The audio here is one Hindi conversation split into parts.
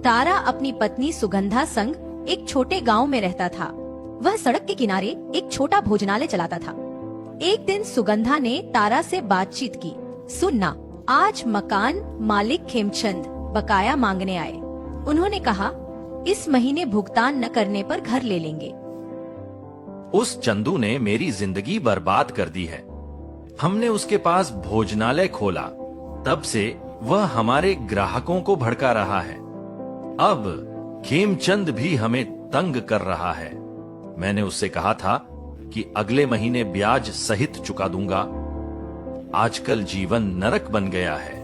तारा अपनी पत्नी सुगंधा संग एक छोटे गांव में रहता था। वह सड़क के किनारे एक छोटा भोजनालय चलाता था। एक दिन सुगंधा ने तारा से बातचीत की। सुनना, आज मकान मालिक खेमचंद बकाया मांगने आए। उन्होंने कहा, इस महीने भुगतान न करने पर घर ले लेंगे। उस चंदू ने मेरी जिंदगी बर्बाद कर दी है। हमने उसके पास भोजनालय खोला, तब से वह हमारे ग्राहकों को भड़का रहा है। अब खेमचंद भी हमें तंग कर रहा है। मैंने उससे कहा था कि अगले महीने ब्याज सहित चुका दूंगा। आजकल जीवन नरक बन गया है।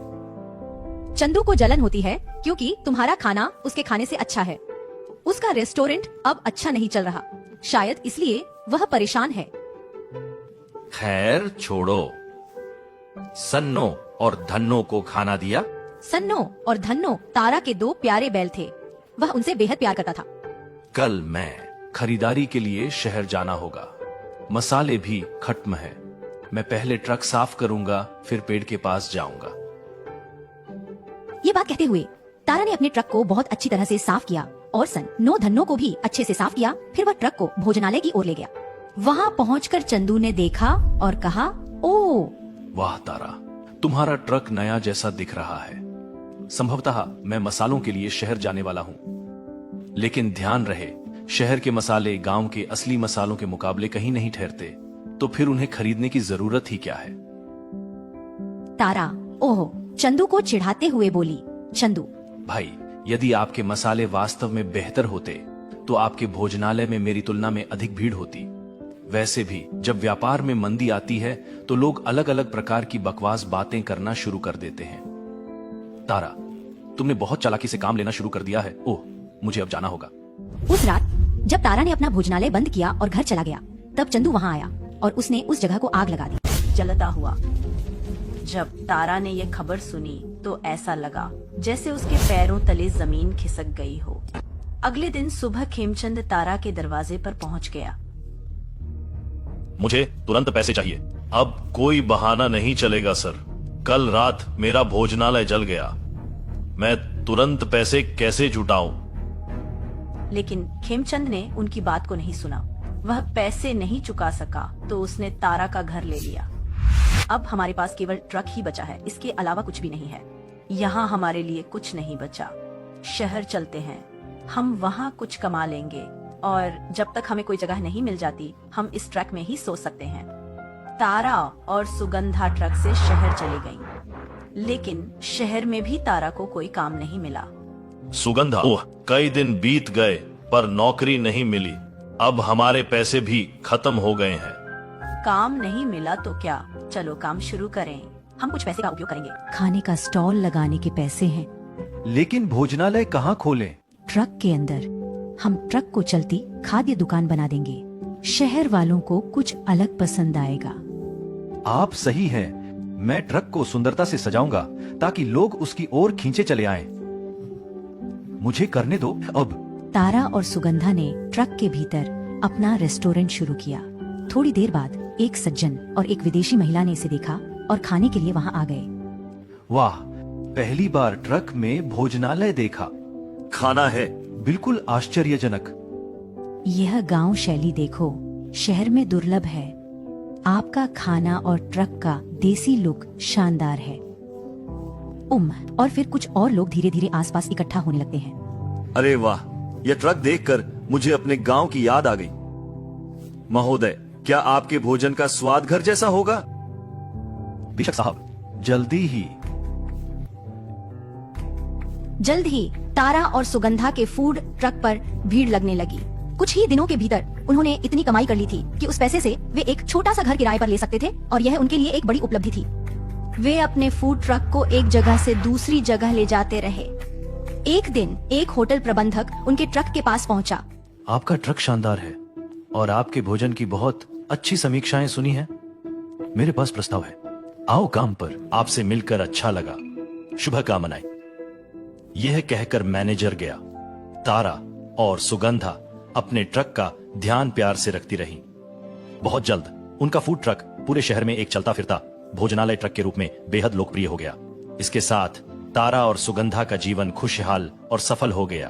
चंदू को जलन होती है क्योंकि तुम्हारा खाना उसके खाने से अच्छा है। उसका रेस्टोरेंट अब अच्छा नहीं चल रहा, शायद इसलिए वह परेशान है। खैर छोड़ो। सन्नो और धन्नो को खाना दिया। सन्नो और धन्नो तारा के दो प्यारे बैल थे। वह उनसे बेहद प्यार करता था। कल मैं खरीदारी के लिए शहर जाना होगा। मसाले भी खत्म है। मैं पहले ट्रक साफ करूंगा, फिर पेड़ के पास जाऊंगा। ये बात कहते हुए तारा ने अपने ट्रक को बहुत अच्छी तरह से साफ किया और सन्नो धन्नो को भी अच्छे से साफ किया। फिर वह ट्रक को भोजनालय की ओर ले गया। वहाँ पहुँचकर चंदू ने देखा और कहा, ओ वाह तारा, तुम्हारा ट्रक नया जैसा दिख रहा है। संभवतः मैं मसालों के लिए शहर जाने वाला हूँ, लेकिन ध्यान रहे, शहर के मसाले गांव के असली मसालों के मुकाबले कहीं नहीं ठहरते, तो फिर उन्हें खरीदने की जरूरत ही क्या है। तारा ओह चंदू को चिढ़ाते हुए बोली, चंदू भाई, यदि आपके मसाले वास्तव में बेहतर होते तो आपके भोजनालय में मेरी तुलना में अधिक भीड़ होती। वैसे भी जब व्यापार में मंदी आती है तो लोग अलग अलग प्रकार की बकवास बातें करना शुरू कर देते हैं। तारा, तुमने बहुत चालाकी से काम लेना शुरू कर दिया है। ओह, मुझे अब जाना होगा। उस रात जब तारा ने अपना भोजनालय बंद किया और घर चला गया, तब चंदू वहाँ आया और उसने उस जगह को आग लगा दी। जलता हुआ। जब तारा ने यह खबर सुनी तो ऐसा लगा जैसे उसके पैरों तले जमीन खिसक गई हो। अगले दिन सुबह खेमचंद तारा के दरवाजे पर पहुंच गया। मुझे तुरंत पैसे चाहिए। अब कोई बहाना नहीं चलेगा सर। कल रात मेरा भोजनालय जल गया। मैं तुरंत पैसे कैसे जुटाऊं? लेकिन खेमचंद ने उनकी बात को नहीं सुना। वह पैसे नहीं चुका सका तो उसने तारा का घर ले लिया। अब हमारे पास केवल ट्रक ही बचा है, इसके अलावा कुछ भी नहीं है। यहाँ हमारे लिए कुछ नहीं बचा। शहर चलते हैं, हम वहाँ कुछ कमा लेंगे और जब तक हमें कोई जगह नहीं मिल जाती, हम इस ट्रक में ही सो सकते हैं। तारा और सुगंधा ट्रक से शहर चली गईं, लेकिन शहर में भी तारा को कोई काम नहीं मिला। सुगंधा, ओह, कई दिन बीत गए पर नौकरी नहीं मिली। अब हमारे पैसे भी खत्म हो गए हैं। काम नहीं मिला तो क्या, चलो काम शुरू करें। हम कुछ पैसे का उपयोग करेंगे। खाने का स्टॉल लगाने के पैसे हैं। लेकिन भोजनालय कहाँ खोलें? ट्रक के अंदर। हम ट्रक को चलती खाद्य दुकान बना देंगे। शहर वालों को कुछ अलग पसंद आएगा। आप सही हैं। मैं ट्रक को सुंदरता से सजाऊंगा ताकि लोग उसकी ओर खींचे चले आएं। मुझे करने दो अब। तारा और सुगंधा ने ट्रक के भीतर अपना रेस्टोरेंट शुरू किया। थोड़ी देर बाद एक सज्जन और एक विदेशी महिला ने इसे देखा और खाने के लिए वहाँ आ गए। वाह, पहली बार ट्रक में भोजनालय देखा। खाना है। बिल्कुल आश्चर्यजनक। यह गांव शैली देखो, शहर में दुर्लभ है। आपका खाना और ट्रक का देसी लुक शानदार है। और फिर कुछ और लोग धीरे धीरे आसपास इकट्ठा होने लगते हैं। अरे वाह, यह ट्रक देखकर मुझे अपने गांव की याद आ गई। महोदय, क्या आपके भोजन का स्वाद घर जैसा होगा? बेशक साहब, जल्दी ही। जल्द ही तारा और सुगंधा के फूड ट्रक पर भीड़ लगने लगी। कुछ ही दिनों के भीतर उन्होंने इतनी कमाई कर ली थी कि उस पैसे से वे एक छोटा सा घर किराए पर ले सकते थे और यह उनके लिए एक बड़ी उपलब्धि थी। वे अपने फूड ट्रक को एक जगह से दूसरी जगह ले जाते रहे। एक दिन एक होटल प्रबंधक उनके ट्रक के पास पहुंचा। आपका ट्रक शानदार है और आपके भोजन की बहुत अच्छी समीक्षाएं सुनी है। मेरे पास प्रस्ताव है, आओ काम पर। आपसे मिलकर अच्छा लगा। शुभकामनाएं। यह कहकर मैनेजर गया। तारा और सुगंधा अपने ट्रक का ध्यान प्यार से रखती रहीं। बहुत जल्द उनका फूड ट्रक पूरे शहर में एक चलता फिरता भोजनालय ट्रक के रूप में बेहद लोकप्रिय हो गया। इसके साथ तारा और सुगंधा का जीवन खुशहाल और सफल हो गया।